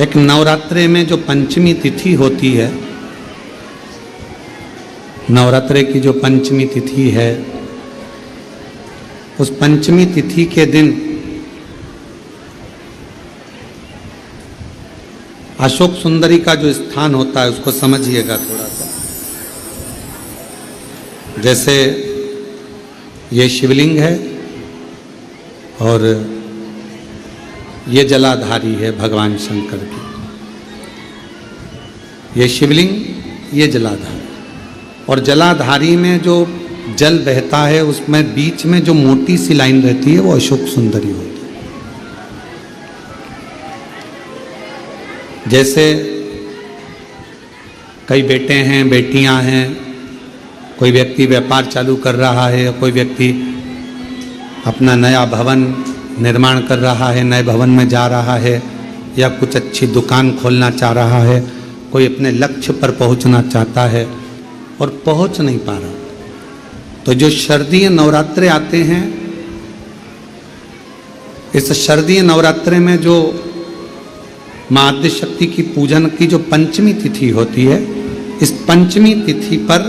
एक नवरात्रे में जो पंचमी तिथि होती है, नवरात्रे की जो पंचमी तिथि है, उस पंचमी तिथि के दिन अशोक सुंदरी का जो स्थान होता है उसको समझिएगा थोड़ा सा। जैसे ये शिवलिंग है और ये जलाधारी है भगवान शंकर की। ये शिवलिंग, ये जलाधारी, और जलाधारी में जो जल बहता है उसमें बीच में जो मोटी सी लाइन रहती है वो अशोक सुंदरी होती है। जैसे कई बेटे हैं, बेटियां हैं, कोई व्यक्ति व्यापार चालू कर रहा है, कोई व्यक्ति अपना नया भवन निर्माण कर रहा है, नए भवन में जा रहा है, या कुछ अच्छी दुकान खोलना चाह रहा है, कोई अपने लक्ष्य पर पहुंचना चाहता है और पहुंच नहीं पा रहा। तो जो शारदीय नवरात्रे आते हैं, इस शारदीय नवरात्रे में जो मां आद्य शक्ति की पूजन की जो पंचमी तिथि होती है, इस पंचमी तिथि पर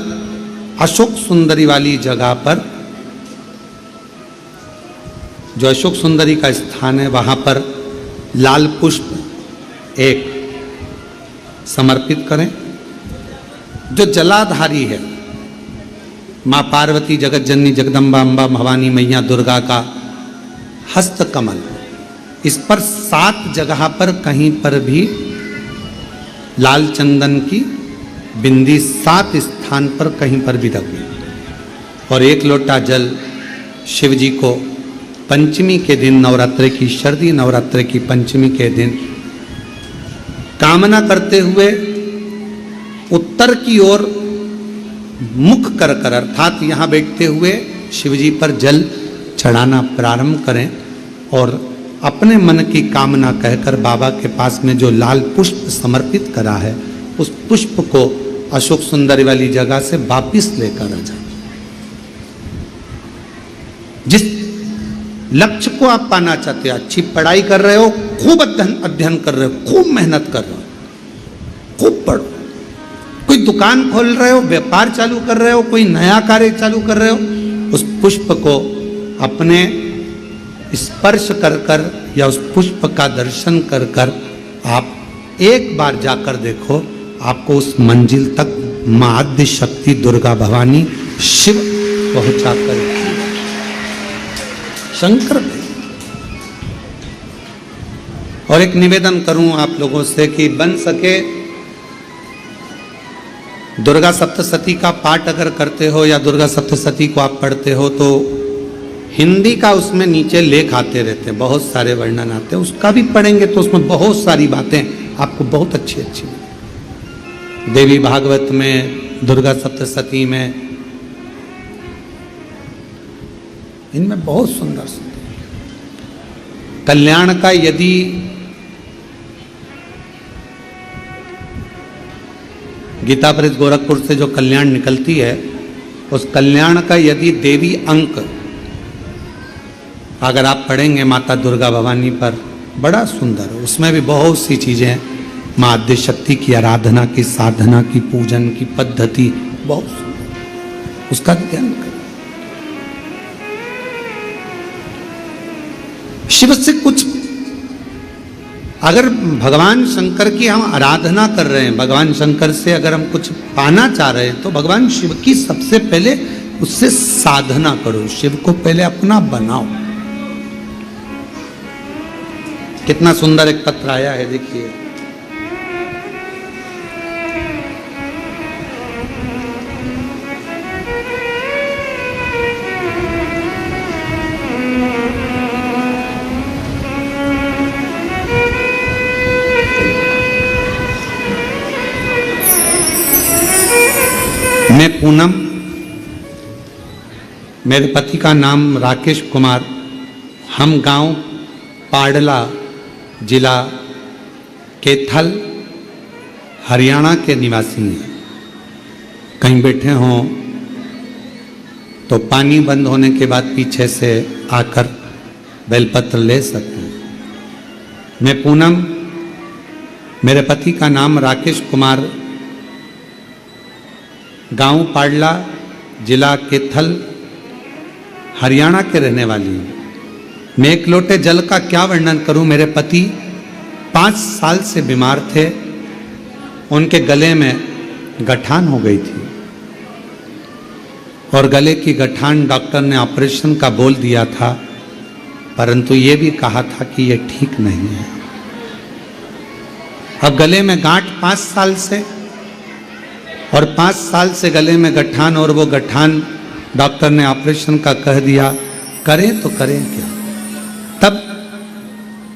अशोक सुंदरी वाली जगह पर, जो अशोक सुंदरी का स्थान है, वहां पर लाल पुष्प एक समर्पित करें। जो जलाधारी है, मां पार्वती, जगत जननी, जगदम्बा, अम्बा, भवानी मैया दुर्गा का हस्त कमल, इस पर 7 जगह पर कहीं पर भी लाल चंदन की बिंदी 7 स्थान पर कहीं पर भी रख, और 1 लोटा जल शिव जी को पंचमी के दिन, नवरात्रे की, शारदीय नवरात्रे की पंचमी के दिन कामना करते हुए उत्तर की ओर मुख कर कर, अर्थात यहाँ बैठते हुए शिव जी पर जल चढ़ाना प्रारंभ करें और अपने मन की कामना कहकर बाबा के पास में जो लाल पुष्प समर्पित करा है, उस पुष्प को अशोक सुंदरी वाली जगह से वापिस लेकर आ जाए। जिस लक्ष्य को आप पाना चाहते हो, अच्छी पढ़ाई कर रहे हो, खूब अध्ययन कर रहे हो, खूब मेहनत कर रहे हो, खूब पढ़ो, कोई दुकान खोल रहे हो, व्यापार चालू कर रहे हो, कोई नया कार्य चालू कर रहे हो, उस पुष्प को अपने स्पर्श कर कर या उस पुष्प का दर्शन कर कर आप एक बार जाकर देखो, आपको उस मंजिल तक मां आद्य शक्ति दुर्गा भवानी शिव पहुंचा कर शंकर दे। और एक निवेदन करूं आप लोगों से कि बन सके दुर्गा सप्तशती का पाठ अगर करते हो या दुर्गा सप्तशती को आप पढ़ते हो तो हिंदी का उसमें नीचे लेख आते रहते हैं, बहुत सारे वर्णन आते हैं, उसका भी पढ़ेंगे तो उसमें बहुत सारी बातें आपको बहुत अच्छी अच्छी, देवी भागवत में, दुर्गा सप्तशती में, इनमें बहुत सुंदर सुंदर कल्याण का, यदि गीता प्रेस गोरखपुर से जो कल्याण निकलती है, उस कल्याण का यदि देवी अंक अगर आप पढ़ेंगे माता दुर्गा भवानी पर, बड़ा सुंदर है। उसमें भी बहुत सी चीजें हैं, मां आद्य शक्ति की आराधना की, साधना की, पूजन की पद्धति बहुत सुंदर, उसका ध्यान करें। शिव से कुछ, अगर भगवान शंकर की हम आराधना कर रहे हैं, भगवान शंकर से अगर हम कुछ पाना चाह रहे हैं, तो भगवान शिव की सबसे पहले उससे साधना करो, शिव को पहले अपना बनाओ। कितना सुंदर एक पत्र आया है, देखिए। मैं पूनम, मेरे पति का नाम राकेश कुमार, हम गांव पाडला, जिला कैथल, हरियाणा के निवासी हैं। कहीं बैठे हों तो पानी बंद होने के बाद पीछे से आकर बेलपत्र ले सकते हैं। मैं पूनम मेरे पति का नाम राकेश कुमार, गांव पाडला, जिला केथल, हरियाणा के रहने वाली हूँ। मैं एक लोटे जल का क्या वर्णन करूं। मेरे पति 5 साल से बीमार थे, उनके गले में गठान हो गई थी और गले की गठान डॉक्टर ने ऑपरेशन का बोल दिया था, परंतु ये भी कहा था कि ये ठीक नहीं है। अब गले में गांठ 5 साल से, और 5 साल से गले में गठान, और वो गठान डॉक्टर ने ऑपरेशन का कह दिया, करें तो करें क्या। तब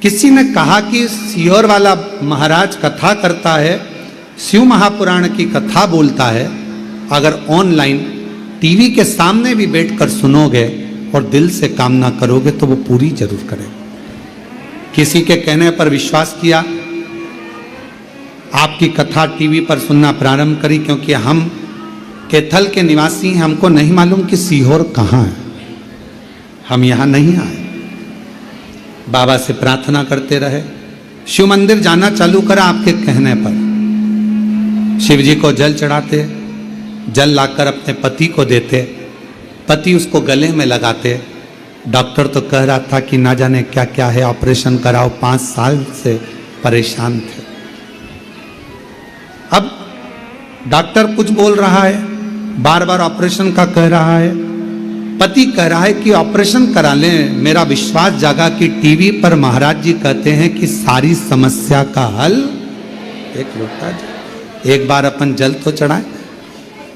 किसी ने कहा कि सीहोर वाला महाराज कथा करता है, शिव महापुराण की कथा बोलता है, अगर ऑनलाइन टीवी के सामने भी बैठकर सुनोगे और दिल से कामना करोगे तो वो पूरी जरूर करेगा। किसी के कहने पर विश्वास किया, आपकी कथा टीवी पर सुनना प्रारंभ करी, क्योंकि हम केथल के निवासी हैं, हमको नहीं मालूम कि सीहोर कहाँ है, हम यहाँ नहीं आए। बाबा से प्रार्थना करते रहे, शिव मंदिर जाना चालू करा आपके कहने पर। शिव जी को जल चढ़ाते, जल लाकर अपने पति को देते, पति उसको गले में लगाते। डॉक्टर तो कह रहा था कि ना जाने क्या क्या है, ऑपरेशन कराओ, 5 साल से परेशान थे। अब डॉक्टर कुछ बोल रहा है, बार बार ऑपरेशन का कह रहा है, पति कह रहा है कि ऑपरेशन करा लें। मेरा विश्वास जागा कि टीवी पर महाराज जी कहते हैं कि सारी समस्या का हल एक लोटा जल। एक बार अपन जल तो चढ़ाए।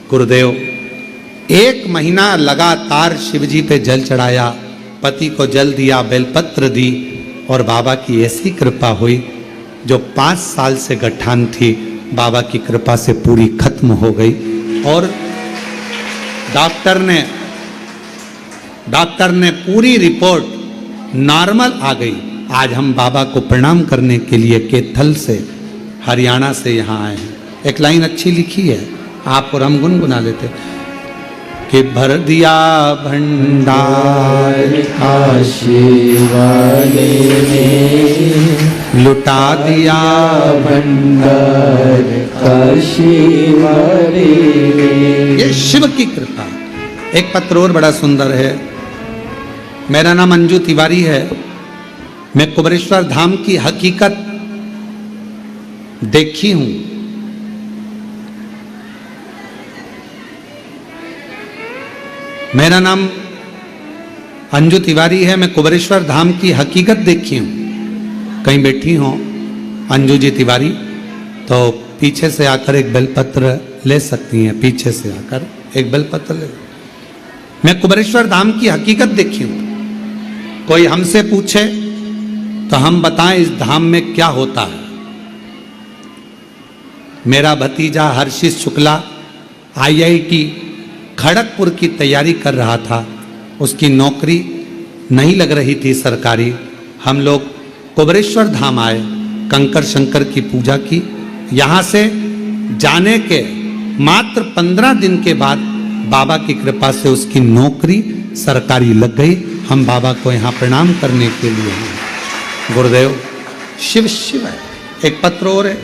गुरुदेव 1 महीना लगातार शिव जी पे जल चढ़ाया, पति को जल दिया, बेलपत्र दी, और बाबा की ऐसी कृपा हुई, जो 5 साल से गठान थी बाबा की कृपा से पूरी खत्म हो गई। और डॉक्टर ने पूरी रिपोर्ट नॉर्मल आ गई। आज हम बाबा को प्रणाम करने के लिए केथल से, हरियाणा से यहाँ आए हैं। एक लाइन अच्छी लिखी है, आप और हम गुनगुना लेते कि भर दिया भंडार काशी वाले ने, लुटा दिया भंडार काशी वाले ने। ये शिव की कृपा। एक पत्र और बड़ा सुंदर है। मेरा नाम अंजू तिवारी है। मैं कुबरेश्वर धाम की हकीकत देखी हूं। मेरा नाम अंजू तिवारी है। मैं कुबरेश्वर धाम की हकीकत देखी हूं। कहीं बैठी हो अंजू जी तिवारी तो पीछे से आकर एक बेलपत्र ले सकती हैं। पीछे से आकर एक बेलपत्र ले। मैं कुबरेश्वर धाम की हकीकत देखी हूं। कोई हमसे पूछे तो हम बताएं इस धाम में क्या होता है। मेरा भतीजा हर्षित शुक्ला IIT खड़गपुर की तैयारी कर रहा था, उसकी नौकरी नहीं लग रही थी सरकारी। हम लोग कुबरेश्वर धाम आए, कंकर शंकर की पूजा की। यहाँ से जाने के मात्र 15 दिन के बाद बाबा की कृपा से उसकी नौकरी सरकारी लग गई। हम बाबा को यहाँ प्रणाम करने के लिए हैं। गुरुदेव शिव शिव है। एक पत्र और है।